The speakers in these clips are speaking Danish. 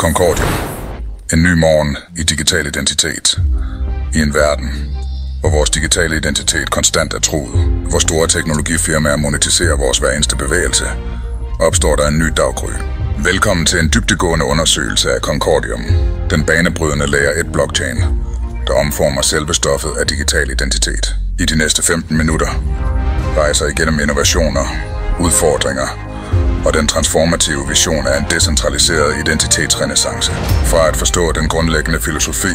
Concordium. En ny morgen i digital identitet. I en verden, hvor vores digitale identitet konstant er truet, hvor store teknologifirmaer monetiserer vores hver eneste bevægelse, opstår der en ny daggry. Velkommen til en dybdegående undersøgelse af Concordium, den banebrydende Layer 1 blockchain, der omformer selve stoffet af digital identitet. I de næste 15 minutter rejser igennem innovationer, udfordringer og den transformative vision af en decentraliseret identitetsrenæssance. Fra at forstå den grundlæggende filosofi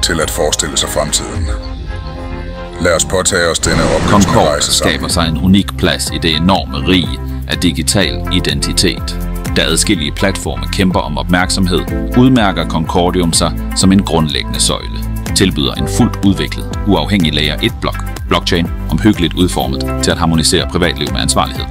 til at forestille sig fremtiden. Lad os påtage os denne oplysende rejse sammen. Skaber sig en unik plads i det enorme rige af digital identitet. Da adskillige platforme kæmper om opmærksomhed, udmærker Concordium sig som en grundlæggende søjle. Tilbyder en fuldt udviklet, uafhængig Layer 1 blockchain, omhyggeligt udformet til at harmonisere privatliv med ansvarlighed.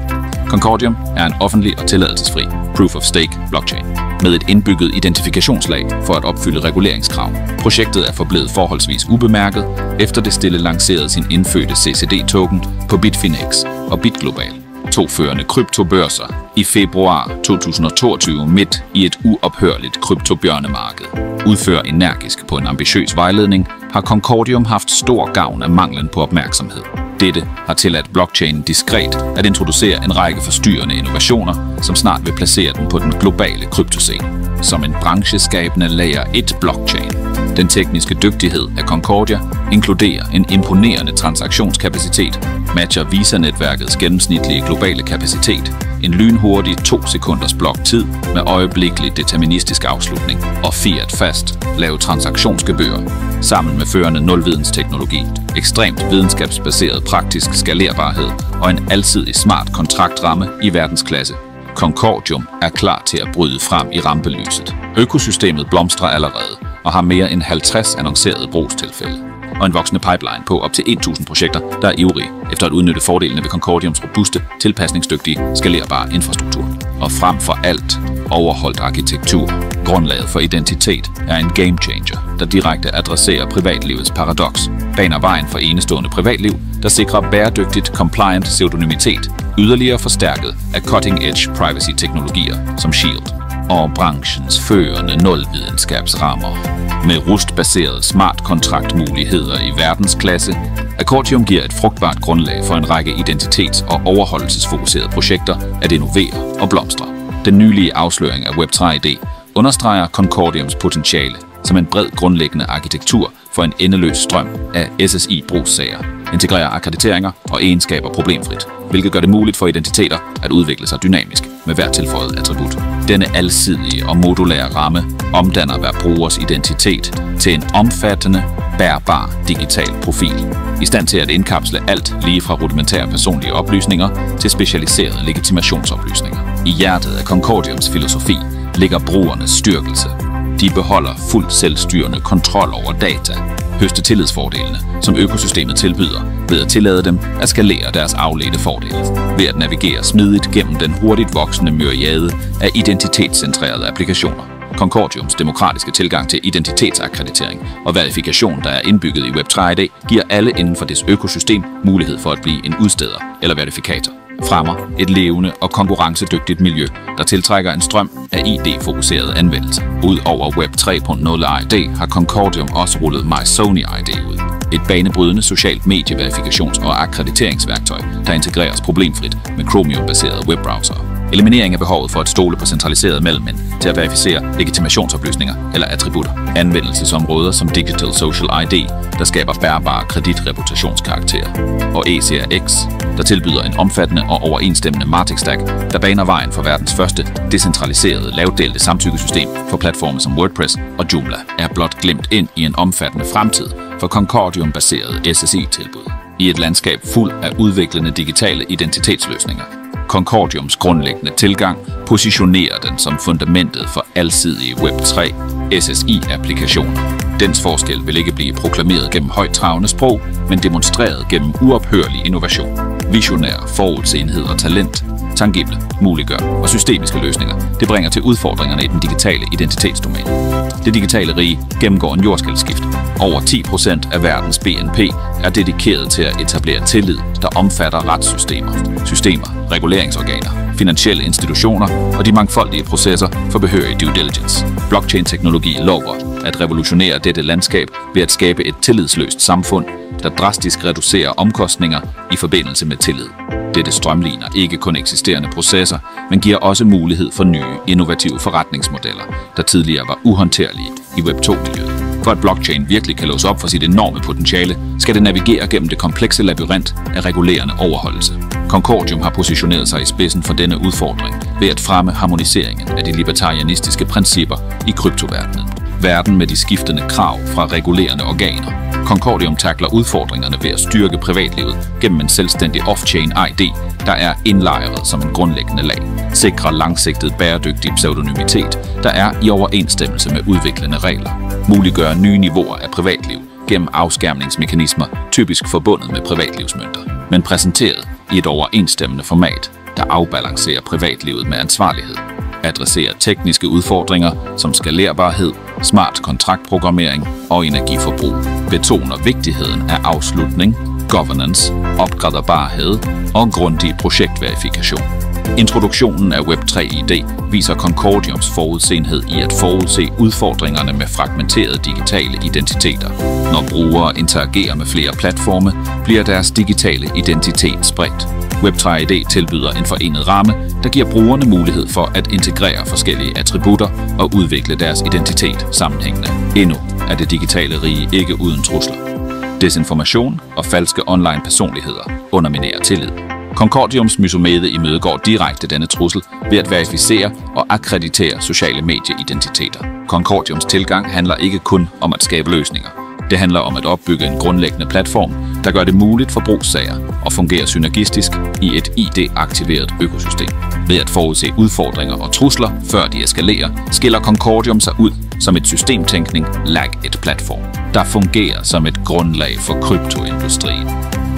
Concordium er en offentlig og tilladelsesfri Proof-of-Stake blockchain med et indbygget identifikationslag for at opfylde reguleringskrav. Projektet er forblevet forholdsvis ubemærket, efter det stille lancerede sin indfødte CCD-token på Bitfinex og BitGlobal, to førende kryptobørser, i februar 2022 midt i et uophørligt kryptobjørnemarked. Udfører energisk på en ambitiøs vejledning, har Concordium haft stor gavn af manglen på opmærksomhed. Dette har tilladt blockchainen diskret at introducere en række forstyrrende innovationer, som snart vil placere den på den globale kryptoscene. Som en brancheskabende Layer 1 blockchain. Den tekniske dygtighed af Concordia inkluderer en imponerende transaktionskapacitet, matcher Visa-netværkets gennemsnitlige globale kapacitet, en lynhurtig 2 sekunders bloktid med øjeblikkelig deterministisk afslutning og fiat-fast lave transaktionsgebyrer, sammen med førende nulvidensteknologi, ekstremt videnskabsbaseret praktisk skalerbarhed og en alsidig smart kontraktramme i verdensklasse. Concordium er klar til at bryde frem i rampelyset. Økosystemet blomstrer allerede og har mere end 50 annoncerede brugstilfælde og en voksende pipeline på op til 1000 projekter, der er ivrige efter at udnytte fordelene ved Concordiums robuste, tilpasningsdygtige, skalerbare infrastruktur. Og frem for alt overholdt arkitektur. Grundlaget for identitet er en game changer, der direkte adresserer privatlivets paradoks, baner vejen for enestående privatliv, der sikrer bæredygtigt compliant pseudonymitet, yderligere forstærket af cutting-edge privacy-teknologier som SHIELD og branchens førende nulvidenskabsrammer. Med rustbaserede smart kontraktmuligheder i verdensklasse, Concordium giver et frugtbart grundlag for en række identitets- og overholdelsesfokuserede projekter at innovere og blomstre. Den nylige afsløring af Web3-ID understreger Concordiums potentiale som en bred grundlæggende arkitektur for en endeløs strøm af SSI-brugssager, integrerer akkrediteringer og egenskaber problemfrit, hvilket gør det muligt for identiteter at udvikle sig dynamisk med hver tilføjet attribut. Denne alsidige og modulære ramme omdanner hver brugers identitet til en omfattende, bærbar digital profil, i stand til at indkapsle alt lige fra rudimentære personlige oplysninger til specialiserede legitimationsoplysninger. I hjertet af Concordiums filosofi ligger brugernes styrkelse. De beholder fuldt selvstyrende kontrol over data, høste tillidsfordelene, som økosystemet tilbyder, ved at tillade dem at skalere deres afledte fordele, ved at navigere smidigt gennem den hurtigt voksende myriade af identitetscentrerede applikationer. Concordiums demokratiske tilgang til identitetsakkreditering og verifikation, der er indbygget i Web3-ID, giver alle inden for dets økosystem mulighed for at blive en udsteder eller verifikator. Fremmer et levende og konkurrencedygtigt miljø, der tiltrækker en strøm af ID-fokuserede anvendelser. Udover Web 3.0 ID har Concordium også rullet MySony ID ud. Et banebrydende socialt medieverifikations- og akkrediteringsværktøj, der integreres problemfrit med Chromium-baserede webbrowsere. Eliminering af behovet for at stole på centraliserede mellemmænd til at verificere legitimationsoplysninger eller attributter. Anvendelsesområder som Digital Social ID, der skaber bærbare kreditreputationskarakterer. Og ECRX, der tilbyder en omfattende og overensstemmende Matic-stack, der baner vejen for verdens første decentraliserede lavdelte samtykkesystem for platforme som WordPress og Joomla, er blot glemt ind i en omfattende fremtid for Concordium-baserede SSI-tilbud. I et landskab fuld af udviklende digitale identitetsløsninger. Concordiums grundlæggende tilgang positionerer den som fundamentet for alsidige Web3 SSI-applikationer. Dens forskel vil ikke blive proklameret gennem højttravende sprog, men demonstreret gennem uophørlig innovation, visionær forudseenhed og talent, tangible, muliggør og systemiske løsninger. Det bringer til udfordringerne i den digitale identitetsdomæne. Det digitale rige gennemgår en jordskælvsskift. Over 10% af verdens BNP er dedikeret til at etablere tillid, der omfatter retssystemer, systemer, reguleringsorganer, finansielle institutioner og de mangfoldige processer for behørig due diligence. Blockchain-teknologi lover at revolutionere dette landskab ved at skabe et tillidsløst samfund, der drastisk reducerer omkostninger i forbindelse med tillid. Dette strømligner ikke kun eksisterende processer, men giver også mulighed for nye, innovative forretningsmodeller, der tidligere var uhåndterlige i Web2-miljøet. For at blockchain virkelig kan låse op for sit enorme potentiale, skal det navigere gennem det komplekse labyrint af regulerende overholdelse. Concordium har positioneret sig i spidsen for denne udfordring ved at fremme harmoniseringen af de libertarianistiske principper i kryptoverdenen. Verden med de skiftende krav fra regulerende organer. Concordium tackler udfordringerne ved at styrke privatlivet gennem en selvstændig off-chain ID, der er indlejret som en grundlæggende lag. Sikrer langsigtet bæredygtig pseudonymitet, der er i overensstemmelse med udviklende regler. Muliggør nye niveauer af privatliv gennem afskærmningsmekanismer, typisk forbundet med privatlivsmønter, men præsenteret i et overensstemmende format, der afbalancerer privatlivet med ansvarlighed. Adresserer tekniske udfordringer som skalerbarhed, smart kontraktprogrammering og energiforbrug. Betoner vigtigheden af afslutning, governance, opgraderbarhed og grundig projektverifikation. Introduktionen af Web3-ID viser Concordiums forudsenhed i at forudse udfordringerne med fragmenterede digitale identiteter. Når brugere interagerer med flere platforme, bliver deres digitale identitet spredt. Web3-ID tilbyder en forenet ramme, der giver brugerne mulighed for at integrere forskellige attributter og udvikle deres identitet sammenhængende. Endnu er det digitale rige ikke uden trusler. Desinformation og falske online personligheder underminerer tillid. Concordiums Mysomede imødegår direkte denne trussel ved at verificere og akkreditere sociale medieidentiteter. Concordiums tilgang handler ikke kun om at skabe løsninger. Det handler om at opbygge en grundlæggende platform, der gør det muligt for brugssager og fungerer synergistisk i et ID-aktiveret økosystem. Ved at forudse udfordringer og trusler, før de eskalerer, skiller Concordium sig ud som et systemtænkning et platform, der fungerer som et grundlag for kryptoindustrien.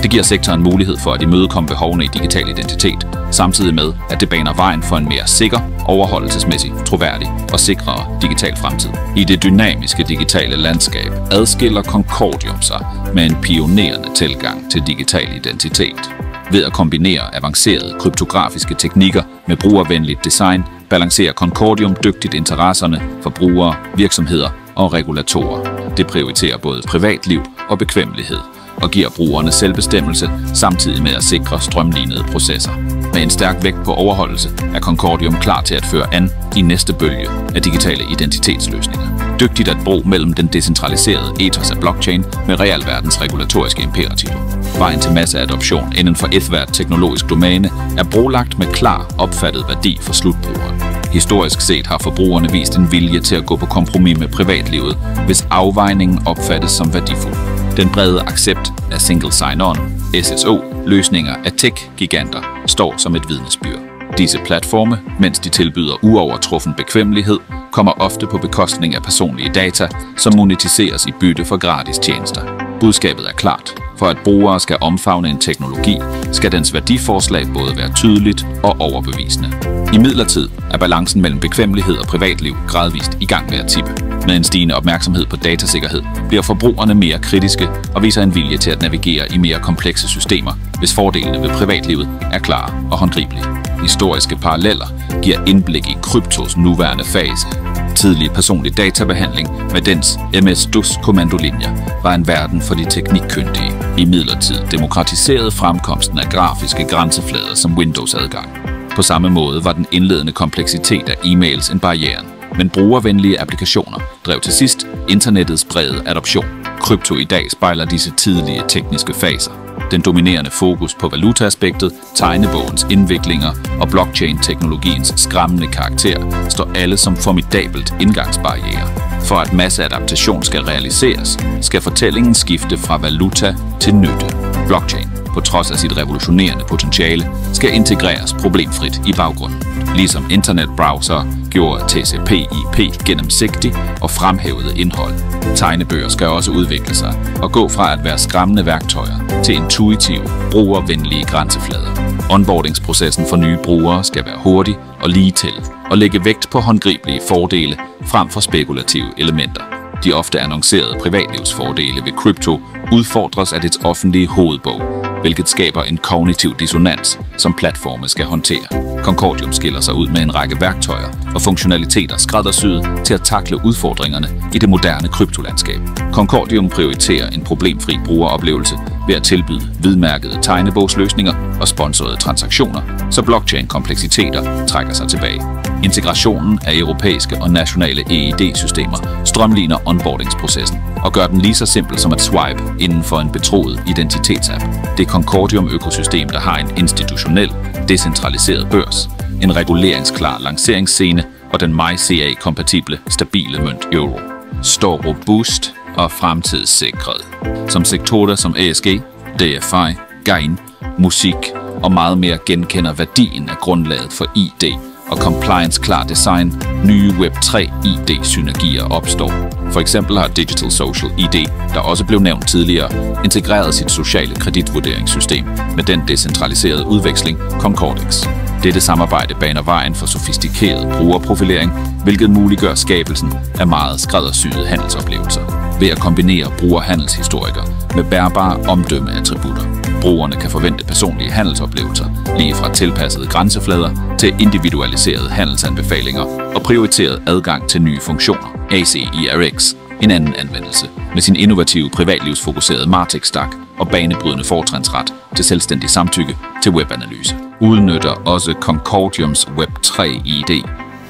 Det giver sektoren mulighed for at imødekomme behovene i digital identitet, samtidig med, at det baner vejen for en mere sikker, overholdelsesmæssig, troværdig og sikrere digital fremtid. I det dynamiske digitale landskab adskiller Concordium sig med en pionerende tilgang til digital identitet. Ved at kombinere avancerede kryptografiske teknikker med brugervenligt design, balancerer Concordium dygtigt interesserne for brugere, virksomheder og regulatorer. Det prioriterer både privatliv og bekvemmelighed og giver brugerne selvbestemmelse, samtidig med at sikre strømlinede processer. Med en stærk vægt på overholdelse er Concordium klar til at føre an i næste bølge af digitale identitetsløsninger. Dygtigt at bro mellem den decentraliserede ethos af blockchain med realverdens regulatoriske imperativer. Vejen til masseadoption inden for ethvert teknologisk domæne er brolagt med klar opfattet værdi for slutbrugeren. Historisk set har forbrugerne vist en vilje til at gå på kompromis med privatlivet, hvis afvejningen opfattes som værdifuld. Den brede accept af Single Sign-On, SSO-løsninger af tech-giganter står som et vidnesbyrd. Disse platforme, mens de tilbyder uovertruffen bekvemmelighed, kommer ofte på bekostning af personlige data, som monetiseres i bytte for gratis tjenester. Budskabet er klart. For at brugere skal omfavne en teknologi, skal dens værdiforslag både være tydeligt og overbevisende. Imidlertid er balancen mellem bekvemmelighed og privatliv gradvist i gang med at tippe. Med en stigende opmærksomhed på datasikkerhed bliver forbrugerne mere kritiske og viser en vilje til at navigere i mere komplekse systemer, hvis fordelene ved privatlivet er klare og håndgribelige. Historiske paralleller giver indblik i kryptos nuværende fase. Tidlig personlig databehandling med dens MS-DOS-kommandolinjer var en verden for de teknikkyndige. Imidlertid demokratiserede fremkomsten af grafiske grænseflader som Windows-adgang. På samme måde var den indledende kompleksitet af e-mails en barriere, men brugervenlige applikationer drev til sidst internettets brede adoption. Krypto i dag spejler disse tidlige tekniske faser. Den dominerende fokus på valutaaspektet, tegnebogens indviklinger og blockchain-teknologiens skræmmende karakter står alle som formidabelt indgangsbarriere. For at masseadaptation skal realiseres, skal fortællingen skifte fra valuta til nytte. Blockchain, på trods af sit revolutionerende potentiale, skal integreres problemfrit i baggrunden. Ligesom internetbrowser gjorde TCP/IP gennemsigtig og fremhævede indhold. Tegnebøger skal også udvikle sig og gå fra at være skræmmende værktøjer til intuitive, brugervenlige grænseflader. Onboardingsprocessen for nye brugere skal være hurtig og ligetil og lægge vægt på håndgribelige fordele frem for spekulative elementer. De ofte annoncerede privatlivsfordele ved krypto udfordres af dets offentlige hovedbog, hvilket skaber en kognitiv dissonans, som platforme skal håndtere. Concordium skiller sig ud med en række værktøjer og funktionaliteter skræddersyet til at takle udfordringerne i det moderne kryptolandskab. Concordium prioriterer en problemfri brugeroplevelse ved at tilbyde hvidmærkede tegnebogsløsninger og sponsorede transaktioner, så blockchain-kompleksiteter trækker sig tilbage. Integrationen af europæiske og nationale EID-systemer strømligner onboardingsprocessen og gør den lige så simpel som at swipe inden for en betroet identitetsapp. Det er Concordium-økosystem, der har en institutionel, decentraliseret børs, en reguleringsklar lanceringsscene og den MyCA-kompatible, stabile mønt euro. Står robust og fremtidssikret. Som sektorer som ESG, DeFi, GAIN, musik og meget mere genkender værdien af grundlaget for ID og compliance-klar design, nye Web3 ID-synergier opstår. For eksempel har Digital Social ID, der også blev nævnt tidligere, integreret sit sociale kreditvurderingssystem med den decentraliserede udveksling Concordex. Dette samarbejde baner vejen for sofistikeret brugerprofilering, hvilket muliggør skabelsen af meget skræddersyede handelsoplevelser ved at kombinere brugerhandelshistoriker med bærbare omdømmeattributter. Brugerne kan forvente personlige handelsoplevelser, lige fra tilpassede grænseflader til individualiserede handelsanbefalinger og prioriteret adgang til nye funktioner. ACIRX, en anden anvendelse, med sin innovative privatlivsfokuserede Martech-stak og banebrydende fortrinsret til selvstændig samtykke til webanalyse, udnytter også Concordiums Web3 ID.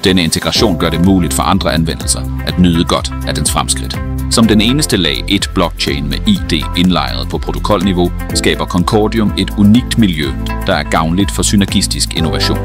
Denne integration gør det muligt for andre anvendelser at nyde godt af dens fremskridt. Som den eneste lag 1 blockchain med ID indlejret på protokolniveau, skaber Concordium et unikt miljø, der er gavnligt for synergistisk innovation.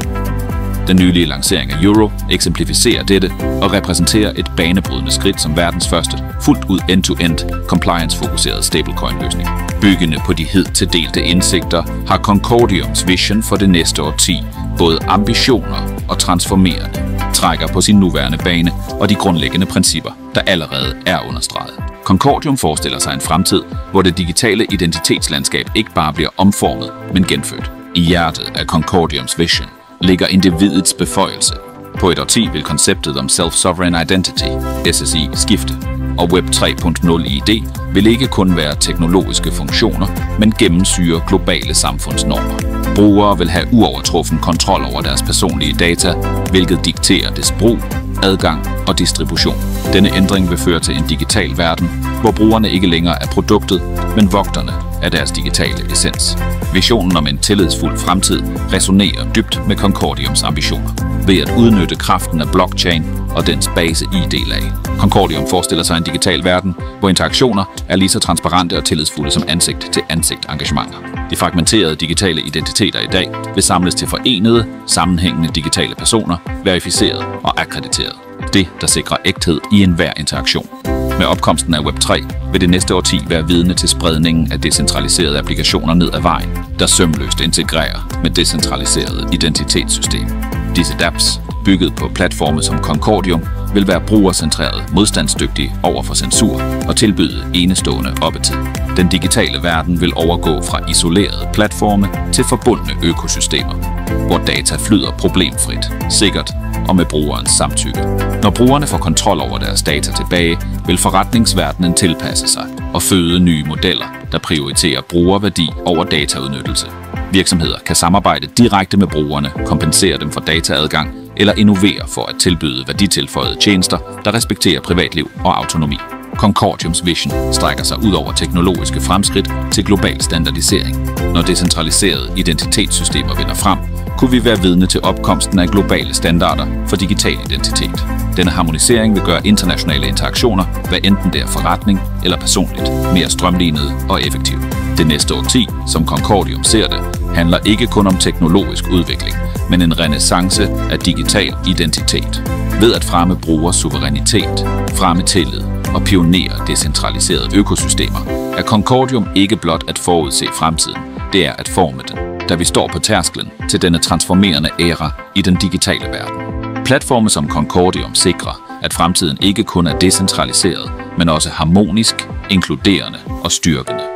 Den nylige lancering af Euro eksemplificerer dette og repræsenterer et banebrydende skridt som verdens første fuldt ud end-to-end compliance-fokuseret stablecoin-løsning. Byggende på de hidtil delte indsigter har Concordiums vision for det næste årti både ambitioner og transformerende, trækker på sin nuværende bane og de grundlæggende principper, der allerede er understreget. Concordium forestiller sig en fremtid, hvor det digitale identitetslandskab ikke bare bliver omformet, men genfødt. I hjertet af Concordiums vision ligger individets beføjelse. På et årti vil konceptet om Self-Sovereign Identity, SSI, skifte, og Web 3.0 ID vil ikke kun være teknologiske funktioner, men gennemsyre globale samfundsnormer. Brugere vil have uovertruffen kontrol over deres personlige data, hvilket dikterer dets brug, adgang og distribution. Denne ændring vil føre til en digital verden, hvor brugerne ikke længere er produktet, men vogterne af deres digitale essens. Visionen om en tillidsfuld fremtid resonerer dybt med Concordiums ambitioner ved at udnytte kraften af blockchain og dens base ID-lag. Concordium forestiller sig en digital verden, hvor interaktioner er lige så transparente og tillidsfulde som ansigt-til-ansigt engagementer. De fragmenterede digitale identiteter i dag vil samles til forenede, sammenhængende digitale personer, verificeret og akkrediteret. Det, der sikrer ægthed i enhver interaktion. Med opkomsten af Web3 vil det næste årti være vidne til spredningen af decentraliserede applikationer ned ad vejen, der sømløst integrerer med decentraliserede identitetssystem. Disse dApps, bygget på platforme som Concordium, vil være brugercentreret, modstandsdygtige over for censur og tilbyde enestående oppetid. Den digitale verden vil overgå fra isolerede platforme til forbundne økosystemer, hvor data flyder problemfrit, sikkert og med brugerens samtykke. Når brugerne får kontrol over deres data tilbage, vil forretningsverdenen tilpasse sig og føde nye modeller, der prioriterer brugerværdi over dataudnyttelse. Virksomheder kan samarbejde direkte med brugerne, kompensere dem for dataadgang eller innovere for at tilbyde værditilføjede tjenester, der respekterer privatliv og autonomi. Concordiums vision strækker sig ud over teknologiske fremskridt til global standardisering. Når decentraliserede identitetssystemer vinder frem, kunne vi være vidne til opkomsten af globale standarder for digital identitet. Denne harmonisering vil gøre internationale interaktioner, hvad enten det er forretning eller personligt, mere strømlinet og effektivt. Det næste årti, som Concordium ser det, handler ikke kun om teknologisk udvikling, men en renæssance af digital identitet. Ved at fremme brugers suverænitet, fremme tillid og pionere decentraliserede økosystemer, er Concordium ikke blot at forudse fremtiden, det er at forme den, da vi står på tærsklen til denne transformerende æra i den digitale verden. Platforme som Concordium sikrer, at fremtiden ikke kun er decentraliseret, men også harmonisk, inkluderende og styrkende.